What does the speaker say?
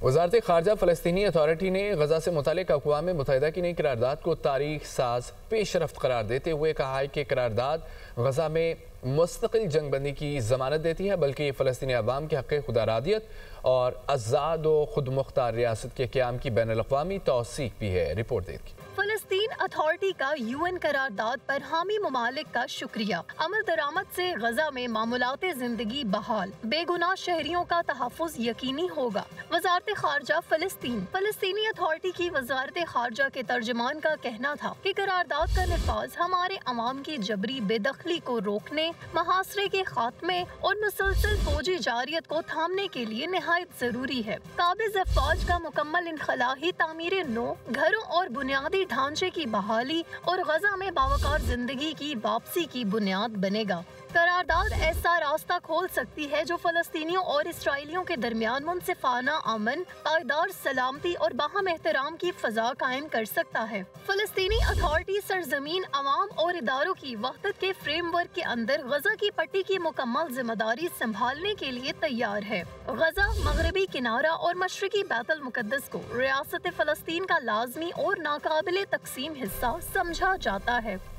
वज़ारत ख़ारजा फ़लस्तीनी authority ने गजा से मुतालिक अक़वाम मुत्तहिदा की नई करारदाद को तारीख साज पेशरफ्त करार देते हुए कहा है कि करारदाद गजा में मुस्तकिल जंगबंदी की ज़मानत देती है, बल्कि फ़लस्तीनी अवाम के हक़ खुदारादियत और आज़ाद व खुद मुख्तार रियासत के क़याम की बैनुल अक़वामी तौसीक़ भी है। रिपोर्ट देखिए। फ़लस्तीन अथॉरिटी का UN करारदाद पर हामी ममालिक का शुक्रिया। अमल दरामद से गजा में मामूलाते जिंदगी बहाल, बेगुनाह शहरियों का तहफ़्फ़ुज़ यकीनी होगा। वज़ारत ख़ारजा फ़लस्तीनी अथॉरिटी की वज़ारत ख़ारजा के तर्जुमान का कहना था कि करारदाद का नफाज हमारे अवाम की जबरी बेदखली को रोकने, महासरे के खात्मे और मुसलसल फौजी जारियत को थामने के लिए निहायत जरूरी है। काबिज़ अफ़वाज का मुकम्मल इनखलाही, तामीर नो घरों और बुनियादी ढांचे की बहाली और गजा में बावकार जिंदगी की वापसी की बुनियाद बनेगा। करारदाद ऐसा रास्ता खोल सकती है जो फ़लस्तीनियों और इसराइलियों के दरमियान मुनसिफाना अमन, पायदार सलामती और बाहम एहतराम की फ़ज़ा कायम कर सकता है। फ़लस्तीनी अथॉरिटी सरजमीन, अवाम और इदारों की वहदत के फ्रेमवर्क के अंदर गजा की पट्टी की मुकम्मल जिम्मेदारी संभालने के लिए तैयार है। गजा, मगरबी किनारा और मशरकी बैतुल मुक़द्दस को रियासत फ़लस्तीन का लाज़मी और नाकाबिले तक़सीम हिस्सा समझा जाता है।